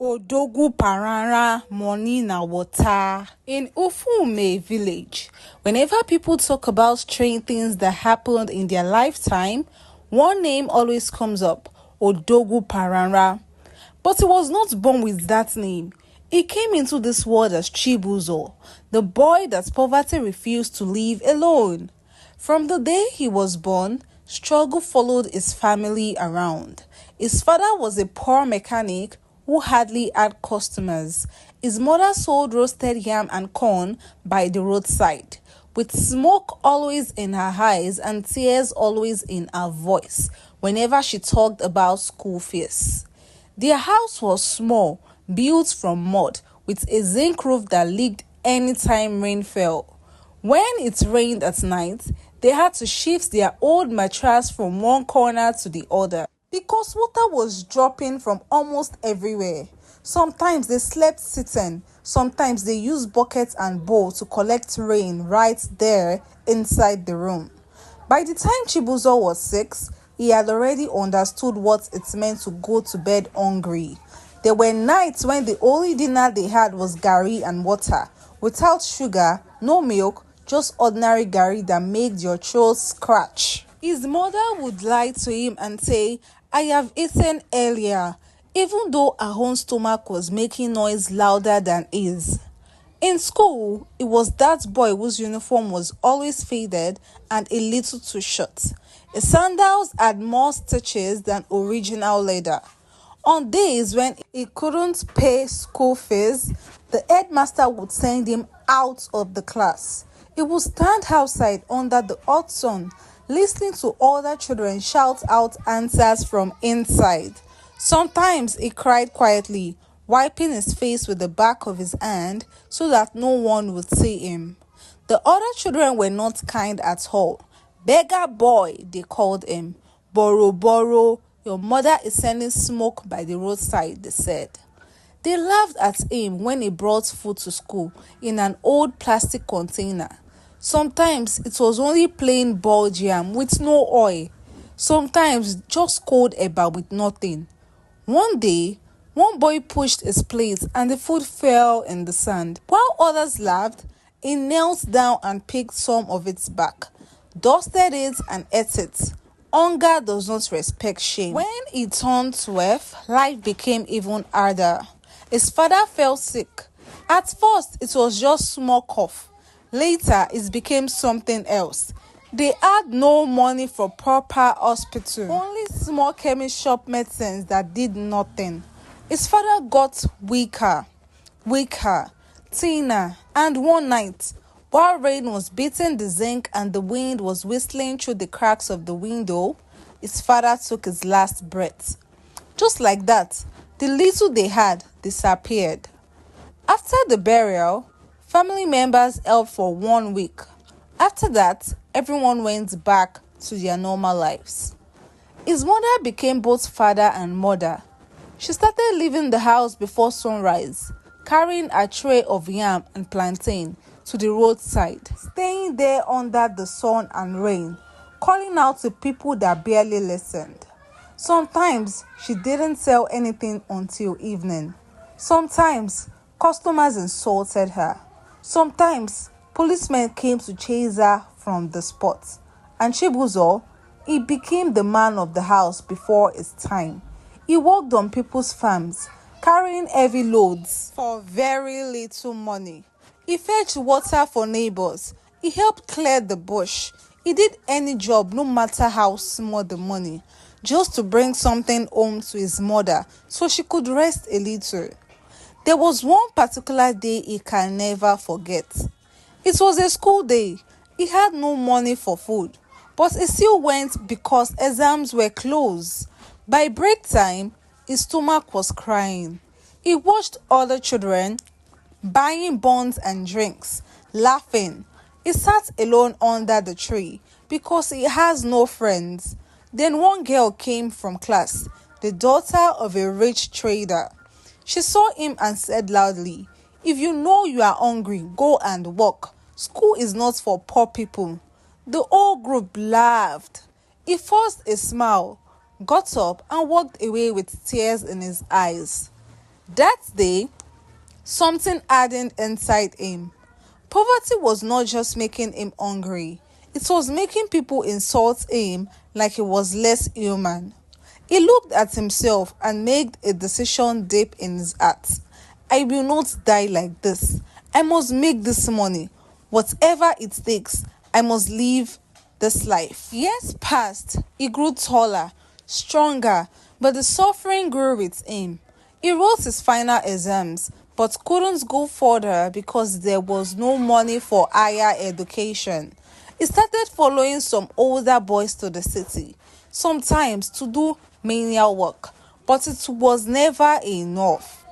Odogwu paranran money na water. In Ufume village, whenever people talk about strange things that happened in their lifetime, one name always comes up: Odogwu paranran. But he was not born with that name. He came into this world as Chibuzo, the boy that poverty refused to leave alone. From the day he was born, struggle followed his family around. His father was a poor mechanic who hardly had customers. His mother sold roasted yam and corn by the roadside, with smoke always in her eyes and tears always in her voice whenever she talked about school fees. Their house was small, built from mud, with a zinc roof that leaked anytime rain fell. When it rained at night, they had to shift their old mattress from one corner to the other because water was dropping from almost everywhere. Sometimes they slept sitting, sometimes they used buckets and bowl to collect rain right there inside the room. By the time Chibuzo was 6, he had already understood what it meant to go to bed hungry. There were nights when the only dinner they had was gari and water, without sugar, no milk, just ordinary gari that made your throat scratch. His mother would lie to him and say, "I have eaten earlier," even though her own stomach was making noise louder than his. In school, it was that boy whose uniform was always faded and a little too short. His sandals had more stitches than original leather. On days when he couldn't pay school fees, the headmaster would send him out of the class. He would stand outside under the hot sun, listening to other children shout out answers from inside. Sometimes he cried quietly, wiping his face with the back of his hand so that no one would see him. The other children were not kind at all. "Beggar boy," they called him. "Borrow, borrow. Your mother is sending smoke by the roadside," they said. They laughed at him when he brought food to school in an old plastic container. Sometimes it was only plain boiled yam with no oil. Sometimes just cold eba with nothing. One day, one boy pushed his plate and the food fell in the sand. While others laughed, he knelt down and picked some of it back, dusted it and ate it. Hunger does not respect shame. When he turned 12, life became even harder. His father fell sick. At first, it was just small cough. Later, it became something else. They had no money for proper hospital, only small chemist shop medicines that did nothing. His father got weaker, thinner, and one night, while rain was beating the zinc and the wind was whistling through the cracks of the window, his father took his last breath. Just like that, the little they had disappeared. After the burial, family members helped for 1 week. After that, everyone went back to their normal lives. His mother became both father and mother. She started leaving the house before sunrise, carrying a tray of yam and plantain to the roadside, staying there under the sun and rain, calling out to people that barely listened. Sometimes she didn't sell anything until evening. Sometimes customers insulted her. Sometimes policemen came to chase her from the spot. And Chibuzo, he became the man of the house before his time. He worked on people's farms, carrying heavy loads for very little money. He fetched water for neighbors. He helped clear the bush. He did any job, no matter how small the money, just to bring something home to his mother so she could rest a little. There was one particular day he can never forget. It was a school day. He had no money for food, but he still went because exams were closed. By break time, his stomach was crying. He watched other children buying buns and drinks, laughing. He sat alone under the tree because he has no friends. Then one girl came from class, the daughter of a rich trader. She saw him and said loudly, "If you know you are hungry, go and walk. School is not for poor people." The whole group laughed. He forced a smile, got up and walked away with tears in his eyes. That day, something hardened inside him. Poverty was not just making him hungry, it was making people insult him like he was less human. He looked at himself and made a decision deep in his heart. I will not die like this. I must make this money. Whatever it takes, I must live this life. Years passed. He grew taller, stronger, but the suffering grew with him. He wrote his final exams, but couldn't go further because there was no money for higher education. He started following some older boys to the city, sometimes to do menial work, but it was never enough.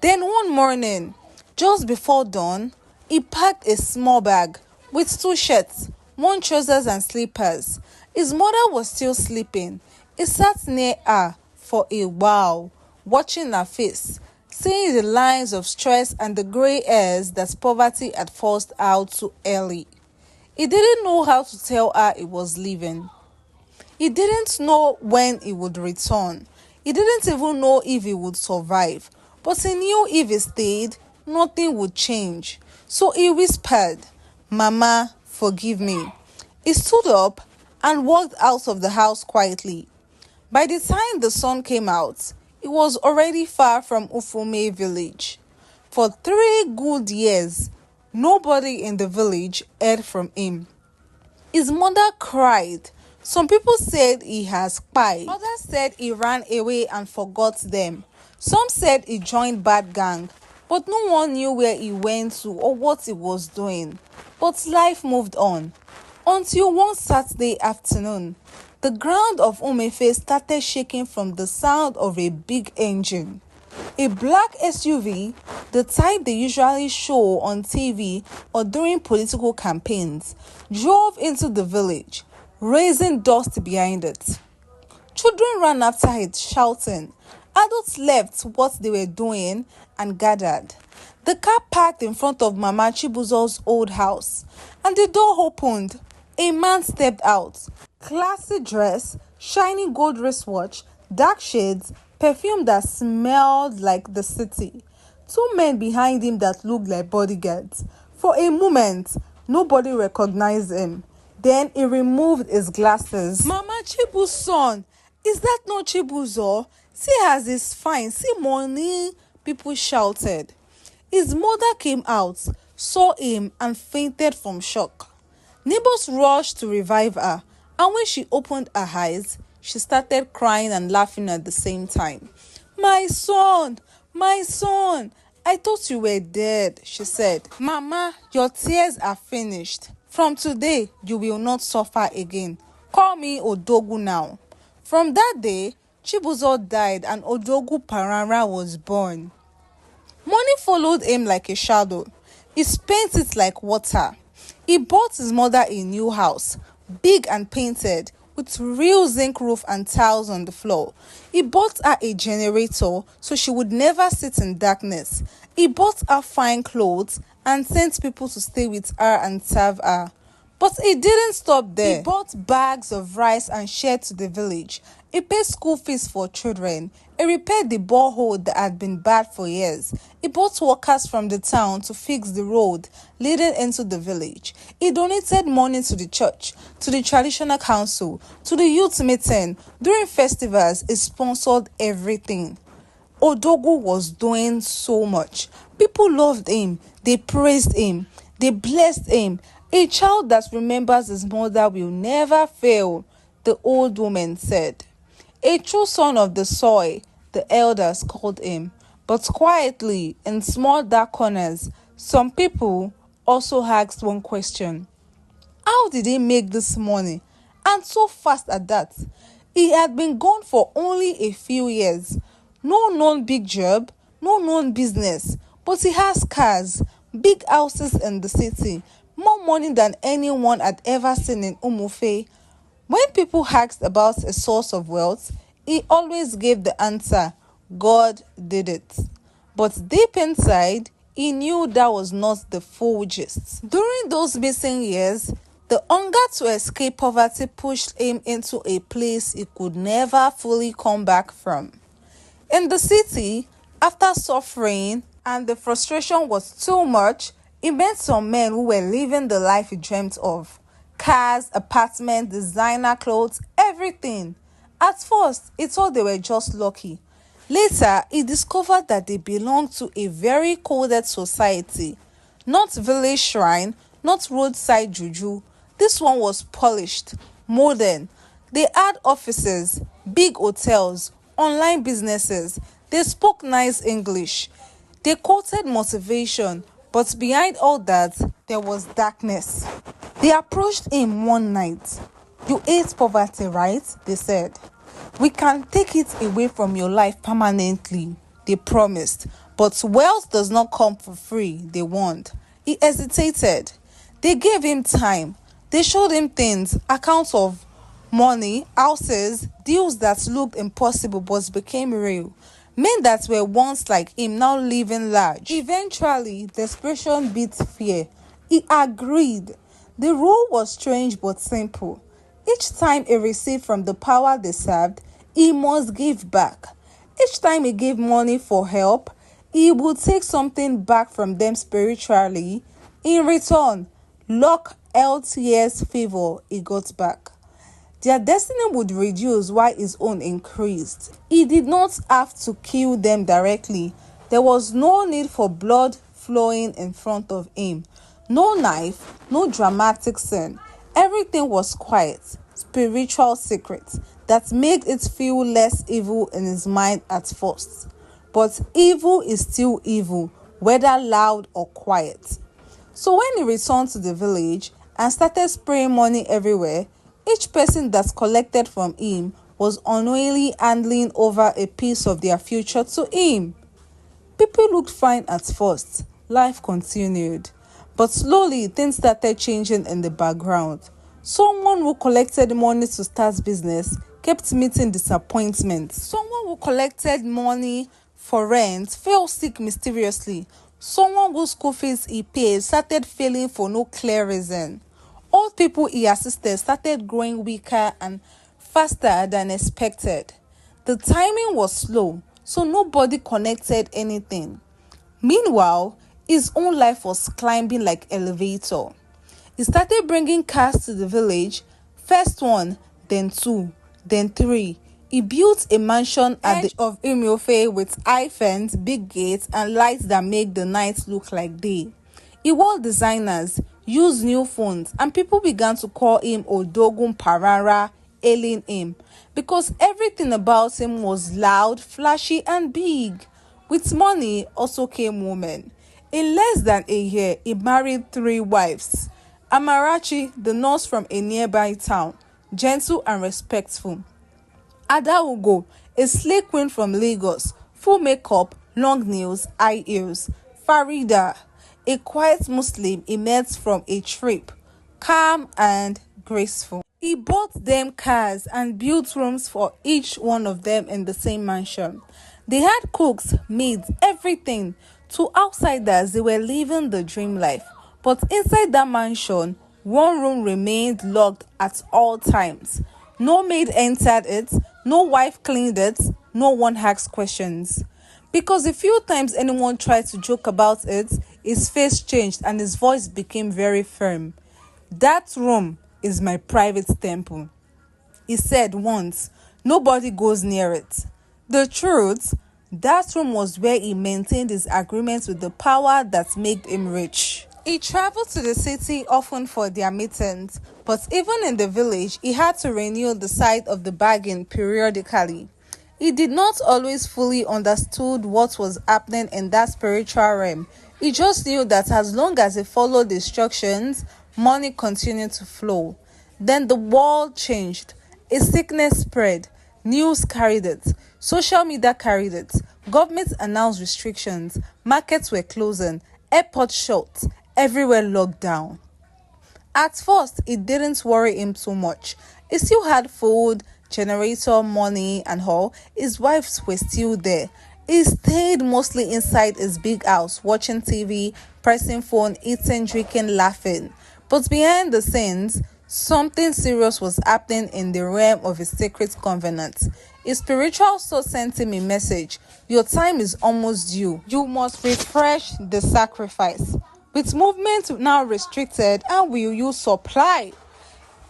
Then one morning, just before dawn, he packed a small bag with two shirts, one trousers and slippers. His mother was still sleeping. He sat near her for a while, watching her face, seeing the lines of stress and the grey hairs that poverty had forced out too early. He didn't know how to tell her he was leaving. He didn't know when he would return. He didn't even know if he would survive. But he knew if he stayed, nothing would change. So he whispered, "Mama, forgive me." He stood up and walked out of the house quietly. By the time the sun came out, he was already far from Ufume village. For 3 good years, nobody in the village heard from him. His mother cried. Some people said he has spied. Others said he ran away and forgot them. Some said he joined bad gang, but no one knew where he went to or what he was doing. But life moved on. Until one Saturday afternoon, the ground of Umefe started shaking from the sound of a big engine. A black SUV, the type they usually show on TV or during political campaigns, drove into the village, raising dust behind it. Children ran after it, shouting. Adults left what they were doing and gathered. The car parked in front of Mama Chibuzo's old house, and the door opened. A man stepped out. Classy dress, shiny gold wristwatch, dark shades, perfume that smelled like the city. Two men behind him that looked like bodyguards. For a moment, nobody recognized him. Then he removed his glasses. "Mama Chibu's son, is that not Chibuzo? See as he's fine, see money," people shouted. His mother came out, saw him and fainted from shock. Neighbors rushed to revive her, and when she opened her eyes, she started crying and laughing at the same time. My son, I thought you were dead," she said. "Mama, your tears are finished. From today, you will not suffer again. Call me Odogwu now." From that day, Chibuzo died and Odogwu paranran was born. Money followed him like a shadow. He spent it like water. He bought his mother a new house, big and painted, with real zinc roof and tiles on the floor. He bought her a generator so she would never sit in darkness. He bought her fine clothes and sent people to stay with her and serve her. But he didn't stop there. He bought bags of rice and shared to the village. He paid school fees for children. He repaired the borehole that had been bad for years. He bought workers from the town to fix the road leading into the village. He donated money to the church, to the traditional council, to the youth meeting. During festivals, he sponsored everything. Odogwu was doing so much. People loved him. They praised him. They blessed him. A child that remembers his mother will never fail, the old woman said. A true son of the soil, the elders called him. But quietly, in small dark corners, some people also asked one question. How did he make this money? And so fast at that. He had been gone for only a few years. No known big job, no known business. But he has cars, big houses in the city, more money than anyone had ever seen in Umufe. When people asked about a source of wealth, he always gave the answer, God did it. But deep inside, he knew that was not the full gist. During those missing years, the hunger to escape poverty pushed him into a place he could never fully come back from. In the city, After suffering and the frustration was too much, he met some men who were living the life he dreamt of. Cars, apartments, designer clothes, everything. At first, he thought they were just lucky. Later, he discovered that they belonged to a very coded society. Not village shrine, not roadside juju. This one was polished, modern. They had offices, big hotels, online businesses. They spoke nice English. They quoted motivation, but behind all that, there was darkness. They approached him one night. "You hate poverty, right?" they said. "We can take it away from your life permanently," they promised. "But wealth does not come for free," they warned. He hesitated. They gave him time. They showed him things, accounts of money, houses, deals that looked impossible but became real. Men that were once like him now living large. Eventually, desperation beat fear. He agreed. The rule was strange but simple. Each time he received from the power they served, he must give back. Each time he gave money for help, he would take something back from them spiritually. In return, luck, health, years, favor he got back. Their destiny would reduce while his own increased. He did not have to kill them directly. There was no need for blood flowing in front of him. No knife, no dramatic scene. Everything was quiet, spiritual secret that made it feel less evil in his mind at first. But evil is still evil, whether loud or quiet. So when he returned to the village and started spraying money everywhere, each person that collected from him was unknowingly handing over a piece of their future to him. People looked fine at first. Life continued. But slowly, things started changing in the background. Someone who collected money to start business kept meeting disappointments. Someone who collected money for rent fell sick mysteriously. Someone whose school fees he paid started failing for no clear reason. Old people he assisted started growing weaker and faster than expected. The timing was slow, so nobody connected anything. Meanwhile, his own life was climbing like elevator. He started bringing cars to the village, first one, then two, then three. He built a mansion at the edge of Imiofe with high fence, big gates, and lights that make the night look like day. He wore designers, used new phones, and people began to call him Odogwu paranran, hailing him, because everything about him was loud, flashy, and big. With money also came women. In less than a year, he married 3 wives. Amarachi, the nurse from a nearby town, gentle and respectful. Odogwu, a slay queen from Lagos, full makeup, long nails, high heels. Farida, a quiet Muslim, emerged from a trip, calm and graceful. He bought them cars and built rooms for each one of them in the same mansion. They had cooks, maids, everything. To outsiders, they were living the dream life. But inside that mansion, one room remained locked at all times. No maid entered it, no wife cleaned it, no one asked questions. Because a few times anyone tried to joke about it, his face changed and his voice became very firm. "That room is my private temple," he said once. "Nobody goes near it." The truth, that room was where he maintained his agreements with the power that made him rich. He traveled to the city often for their meetings, but even in the village, he had to renew the side of the bargain periodically. He did not always fully understood what was happening in that spiritual realm. He just knew that as long as he followed instructions, money continued to flow. Then the world changed. A sickness spread. News carried it. Social media carried it. Government announced restrictions. Markets were closing. Airports shut. Everywhere locked down. At first, it didn't worry him too much. He still had food, generator, money, and all. His wives were still there. He stayed mostly inside his big house, watching TV, pressing phone, eating, drinking, laughing. But behind the scenes, something serious was happening in the realm of his secret covenant. A spiritual soul sent him a message. Your time is almost due. You must refresh the sacrifice. With movement now restricted, how will you supply?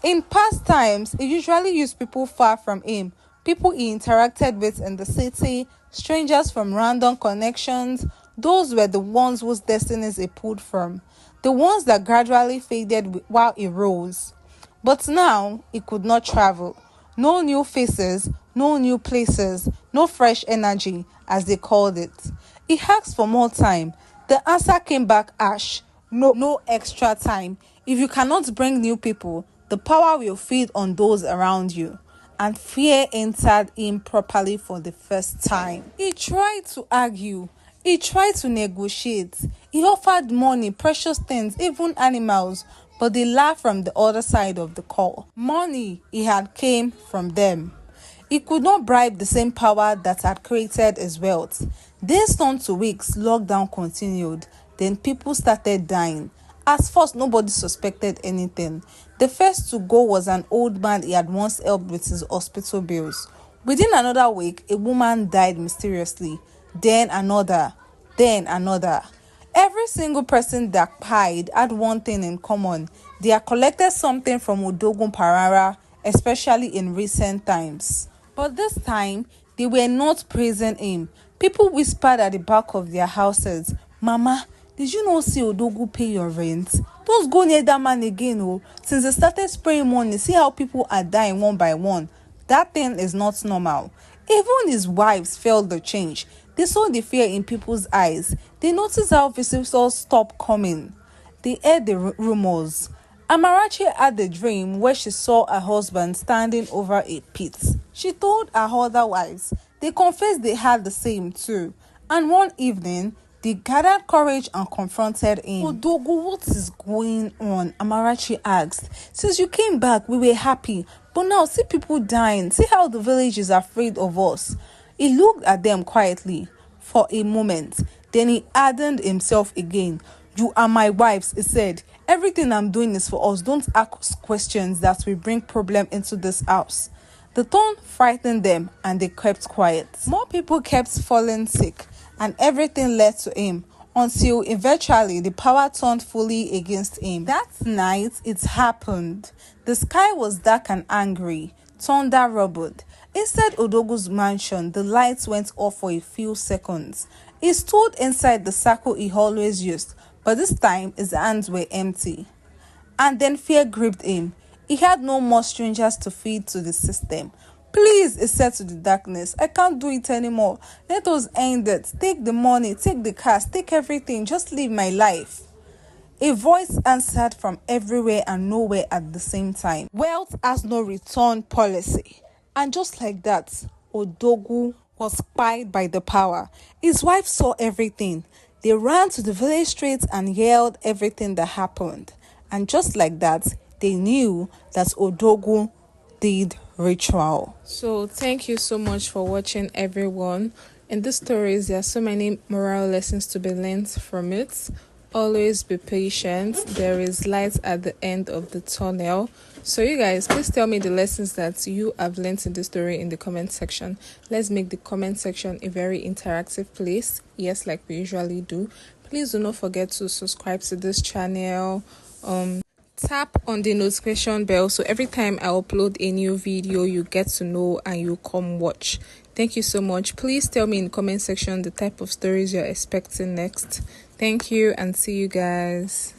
In past times, he usually used people far from him, people he interacted with in the city, strangers from random connections. Those were the ones whose destinies he pulled from, the ones that gradually faded while he rose. But now he could not travel. No new faces, no new places, no fresh energy, as they called it. He asked for more time. The answer came back harsh. No extra time. If you cannot bring new people, the power will feed on those around you. And fear entered him properly for the first time. He tried to argue. He tried to negotiate. He offered money, precious things, even animals, but they laughed from the other side of the call. Money he had came from them. He could not bribe the same power that had created his wealth. Days turned to weeks, lockdown continued. Then people started dying. At first, nobody suspected anything. The first to go was an old man he had once helped with his hospital bills. Within another week, a woman died mysteriously. Then another. Every single person that died had one thing in common. They had collected something from Odogwu paranran, especially in recent times. But this time, they were not praising him. People whispered at the back of their houses, "Mama, did you not see Odogwu pay your rent? Don't go near that man again, oh. Since they started spraying money, see how people are dying one by one. That thing is not normal." Even his wives felt the change. They saw the fear in people's eyes. They noticed how visitors stopped coming. They heard the rumors. Amarachi had a dream where she saw her husband standing over a pit. She told her other wives. They confessed they had the same too. And one evening, they gathered courage and confronted him. "Odogwu, what is going on?" Amarachi asked. "Since you came back, we were happy. But now, see people dying. See how the village is afraid of us." He looked at them quietly for a moment. Then he hardened himself again. "You are my wives," he said. "Everything I'm doing is for us. Don't ask questions that will bring problem into this house." The tone frightened them and they kept quiet. More people kept falling sick and everything led to him until eventually the power turned fully against him. That night it happened. The sky was dark and angry. Thunder rumbled. Inside Odogwu's mansion, the lights went off for a few seconds. He stood inside the circle he always used, but this time his hands were empty. And then fear gripped him. He had no more strangers to feed to the system. "Please," he said to the darkness, "I can't do it anymore. Let us end it. Take the money, take the cars, take everything. Just live my life." A voice answered from everywhere and nowhere at the same time. "Wealth has no return policy." And just like that, Odogwu was spied by the power. His wife saw everything. They ran to the village streets and yelled everything that happened. And just like that, they knew that Odogwu did ritual. So thank you so much for watching, everyone. In these stories, there are so many moral lessons to be learned from it. Always be patient. There is light at the end of the tunnel. So you guys, please tell me the lessons that you have learned in this story in the comment section. Let's make the comment section a very interactive place. Yes, like we usually do. Please do not forget to subscribe to this channel. Tap on the notification bell so every time I upload a new video, you get to know and you come watch. Thank you so much. Please tell me in the comment section the type of stories you're expecting next. Thank you and see you guys.